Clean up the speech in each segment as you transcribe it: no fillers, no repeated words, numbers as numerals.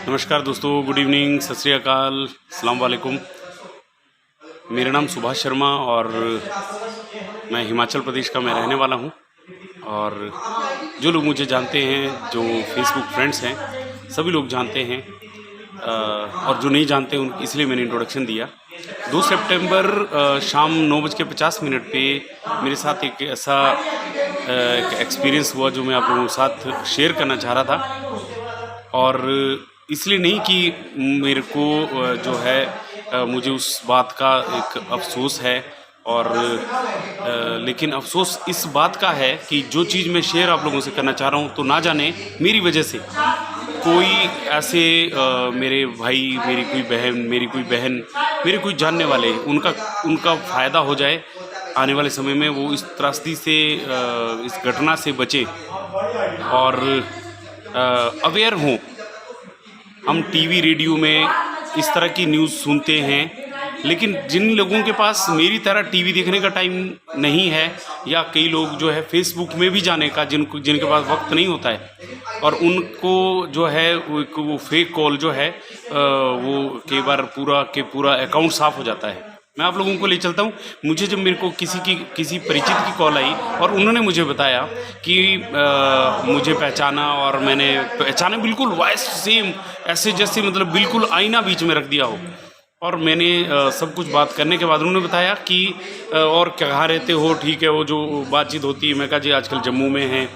नमस्कार दोस्तों, good evening, सत श्री अकाल, अस्सलाम वालेकुम। मेरा नाम सुभाष शर्मा और मैं हिमाचल प्रदेश का मैं रहने वाला हूं। और जो लोग मुझे जानते हैं, जो फेसबुक फ्रेंड्स हैं, सभी लोग जानते हैं। और जो नहीं जानते उन इसलिए मैंने इंट्रोडक्शन दिया। 2 सितंबर शाम 9:50 पे मेरे साथ एक ऐसा एक एक्सपीरियंस हुआ जो मैं आप लोगों के साथ शेयर करना चाह रहा था। और इसलिए नहीं कि मेरे को जो है मुझे उस बात का एक अफ़सोस है, और लेकिन अफ़सोस इस बात का है कि जो चीज़ मैं शेयर आप लोगों से करना चाह रहा हूँ, तो ना जाने मेरी वजह से कोई ऐसे मेरे भाई, मेरी कोई बहन, मेरे कोई जानने वाले, उनका फ़ायदा हो जाए। आने वाले समय में वो इस त्रासदी से, इस घटना से बचे और अवेयर हों। हम टीवी रेडियो में इस तरह की न्यूज़ सुनते हैं, लेकिन जिन लोगों के पास मेरी तरह टीवी देखने का टाइम नहीं है, या कई लोग जो है फेसबुक में भी जाने का जिनके पास वक्त नहीं होता है, और उनको जो है वो फेक कॉल जो है वो कई बार पूरा अकाउंट साफ़ हो जाता है। मैं आप लोगों को ले चलता हूँ। मुझे जब मेरे को किसी परिचित की कॉल आई और उन्होंने मुझे बताया कि मुझे पहचाना, और मैंने पहचाना बिल्कुल वॉइस सेम, ऐसे जैसे मतलब बिल्कुल आईना बीच में रख दिया हो। और मैंने सब कुछ बात करने के बाद उन्होंने बताया कि और कहाँ रहते हो, ठीक है, वो जो बातचीत होती है। मैं कहा जी आजकल जम्मू में हैं।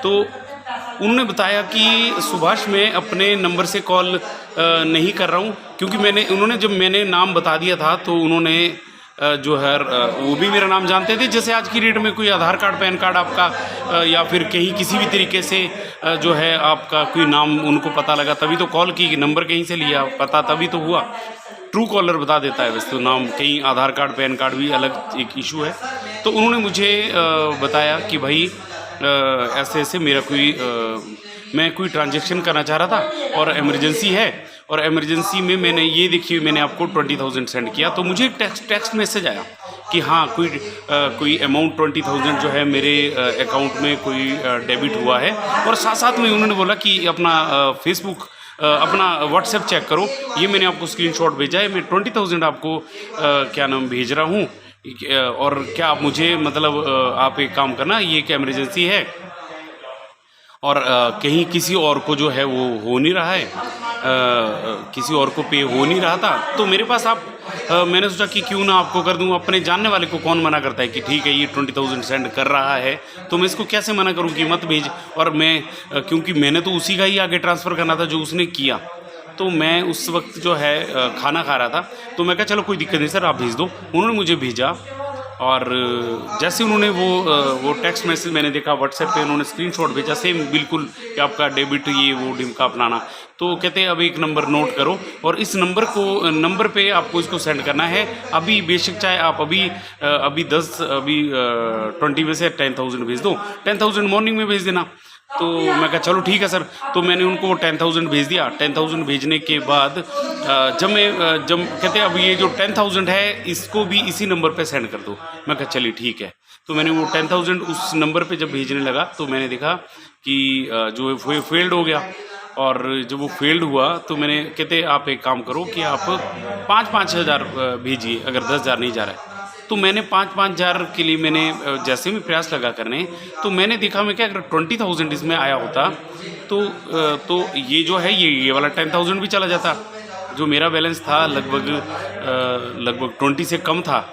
तो उन्होंने बताया कि सुभाष मैं अपने नंबर से कॉल नहीं कर रहा हूँ, क्योंकि उन्होंने जब मैंने नाम बता दिया था तो उन्होंने जो है वो भी मेरा नाम जानते थे। जैसे आज की डेट में कोई आधार कार्ड, पैन कार्ड आपका या फिर कहीं किसी भी तरीके से जो है आपका कोई नाम उनको पता लगा, तभी तो कॉल की, नंबर कहीं से लिया, पता तभी तो हुआ। ट्रू कॉलर बता देता है वैसे तो नाम, कहीं आधार कार्ड, पैन कार्ड भी अलग एक इशू है। तो उन्होंने मुझे बताया कि भाई ऐसे मेरा मैं कोई ट्रांजैक्शन करना चाह रहा था और इमरजेंसी है, और इमरजेंसी में मैंने ये देखिए मैंने आपको 20,000 सेंड किया। तो मुझे टेक्स्ट मैसेज आया कि हाँ कोई अमाउंट 20,000 जो है मेरे अकाउंट में कोई डेबिट हुआ है। और साथ में उन्होंने बोला कि अपना फेसबुक अपना व्हाट्सएप चेक करो, ये मैंने आपको स्क्रीनशॉट भेजा है, मैं 20,000 आपको क्या नाम भेज रहा हूँ, और क्या आप मुझे मतलब आप एक काम करना, ये एक इमरजेंसी है और कहीं किसी और को जो है वो हो नहीं रहा है, किसी और को पे हो नहीं रहा था, तो मेरे पास मैंने सोचा कि क्यों ना आपको कर दूं। अपने जानने वाले को कौन मना करता है कि ठीक है ये 20,000 सेंड कर रहा है, तो मैं इसको कैसे मना करूं कि मत भेज। और मैं क्योंकि मैंने तो उसी का ही आगे ट्रांसफ़र करना था जो उसने किया। तो मैं उस वक्त जो है खाना खा रहा था, तो मैं कहा चलो कोई दिक्कत नहीं सर, आप भेज दो। उन्होंने मुझे भेजा, और जैसे उन्होंने वो टेक्स्ट मैसेज मैंने देखा व्हाट्सएप पे, उन्होंने स्क्रीनशॉट भेजा सेम बिल्कुल कि आपका डेबिट ये वो डिमका अपनाना। तो कहते हैं अब एक नंबर नोट करो, और इस नंबर पे आपको इसको सेंड करना है अभी, बेशक चाहे आप अभी 20 में से 10,000 भेज दो, 10,000 मॉर्निंग में भेज देना। तो मैं कहा चलो ठीक है सर। तो मैंने उनको 10,000 भेज दिया। 10,000 भेजने के बाद जब कहते हैं अब ये जो 10,000 है इसको भी इसी नंबर पे सेंड कर दो। मैं कहा चलिए ठीक है। तो मैंने वो 10,000 उस नंबर पे जब भेजने लगा, तो मैंने देखा कि जो फेल्ड हो गया। और जब वो फेल्ड हुआ तो मैंने कहते आप एक काम करो कि आप 5-5 हज़ार भेजिए, अगर 10,000 नहीं जा रहा है। तो मैंने 5-5 हज़ार के लिए मैंने जैसे भी प्रयास लगा करने, तो मैंने देखा मैं क्या अगर 20,000 इसमें आया होता तो ये जो है ये वाला 10,000 भी चला जाता। जो मेरा बैलेंस था लगभग 20 से कम था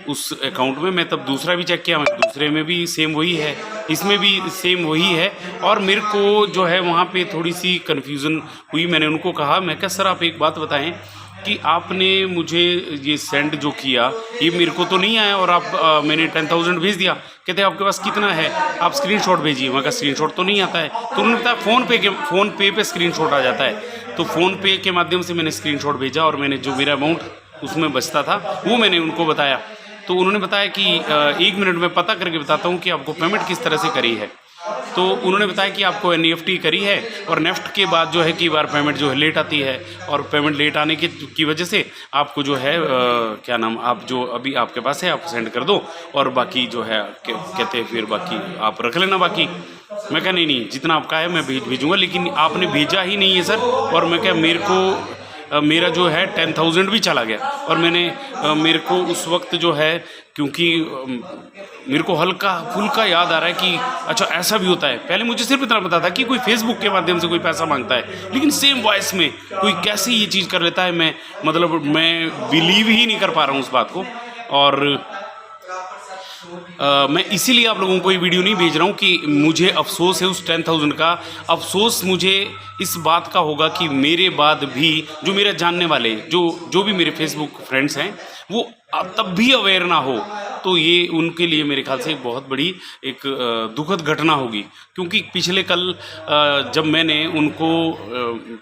उस अकाउंट में। मैं तब दूसरा भी चेक किया, मैं दूसरे में भी सेम वही है, इसमें भी सेम वही है। और मेरे को जो है वहाँ पे थोड़ी सी कन्फ्यूज़न हुई। मैंने उनको कहा, मैं क्या सर आप एक बात बताएं कि आपने मुझे ये सेंड जो किया ये मेरे को तो नहीं आया, और मैंने 10,000 भेज दिया। कहते हैं आपके पास कितना है, आप स्क्रीनशॉट भेजिए। मैं कहा स्क्रीनशॉट तो नहीं आता है। तो उन्होंने बताया फ़ोन पे स्क्रीनशॉट आ जाता है। तो फ़ोन पे के माध्यम से मैंने स्क्रीनशॉट भेजा, और मैंने जो मेरा अमाउंट उसमें बचता था वो मैंने उनको बताया। तो उन्होंने बताया कि 1 मिनट में पता करके बताता हूँ कि आपको पेमेंट किस तरह से करी है। तो उन्होंने बताया कि आपको NEFT करी है, और नेफ्ट के बाद जो है कई बार पेमेंट जो है लेट आती है, और पेमेंट लेट आने की वजह से आपको जो है क्या नाम, आप जो अभी आपके पास है आप सेंड कर दो, और बाकी जो है कहते हैं फिर बाकी आप रख लेना बाकी। मैं कहा नहीं नहीं, जितना आपका है मैं भेजूँगा, लेकिन आपने भेजा ही नहीं है सर। और मैं क्या, मेरे को मेरा जो है 10,000 भी चला गया। और मेरे को उस वक्त जो है, क्योंकि मेरे को हल्का फुल्का याद आ रहा है कि अच्छा ऐसा भी होता है। पहले मुझे सिर्फ इतना पता था कि कोई फेसबुक के माध्यम से कोई पैसा मांगता है, लेकिन सेम वॉइस में कोई कैसे ये चीज़ कर लेता है, मैं बिलीव ही नहीं कर पा रहा हूँ उस बात को। और मैं इसीलिए आप लोगों को ये वीडियो नहीं भेज रहा हूँ कि मुझे अफसोस है उस 10,000 का। अफसोस मुझे इस बात का होगा कि मेरे बाद भी जो मेरे जानने वाले जो भी मेरे फेसबुक फ्रेंड्स हैं, वो तब भी अवेयर ना हो, तो ये उनके लिए मेरे ख्याल से एक बहुत बड़ी एक दुखद घटना होगी। क्योंकि पिछले कल जब मैंने उनको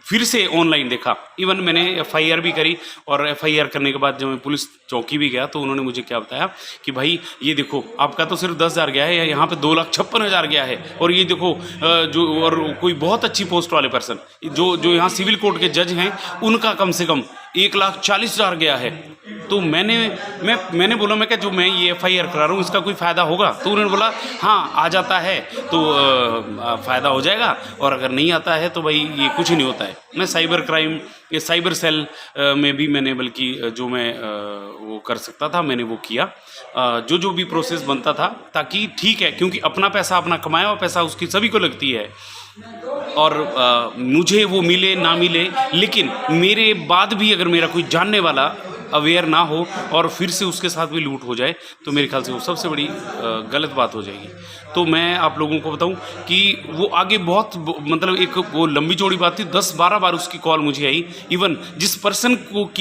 फिर से ऑनलाइन देखा, इवन मैंने FIR भी करी, और FIR करने के बाद जब मैं पुलिस चौकी भी गया तो उन्होंने मुझे क्या बताया कि भाई ये देखो, आपका तो सिर्फ 10,000 गया है, यहाँ पे 2,56,000 गया है। और ये देखो और कोई बहुत अच्छी पोस्ट वाले पर्सन जो यहाँ सिविल कोर्ट के जज हैं, उनका कम से कम 1,40,000 गया है। तो मैंने बोला, मैं क्या जो मैं ये FIR करा रहा हूँ इसका कोई फ़ायदा होगा? तो उन्होंने बोला हाँ, आ जाता है तो फ़ायदा हो जाएगा, और अगर नहीं आता है तो भाई ये कुछ नहीं होता है। मैं साइबर क्राइम, ये साइबर सेल में भी मैंने, बल्कि जो मैं वो कर सकता था मैंने वो किया, जो भी प्रोसेस बनता था, ताकि ठीक है, क्योंकि अपना पैसा, अपना कमाया हुआ पैसा उसकी सभी को लगती है। और मुझे वो मिले ना मिले, लेकिन मेरे बाद भी अगर मेरा कोई जानने वाला अवेयर ना हो और फिर से उसके साथ भी लूट हो जाए, तो मेरे ख्याल से वो सबसे बड़ी गलत बात हो जाएगी। तो मैं आप लोगों को बताऊं कि वो आगे बहुत, मतलब एक वो लंबी चौड़ी बात थी, 10-12 बार उसकी कॉल मुझे आई। इवन जिस पर्सन को की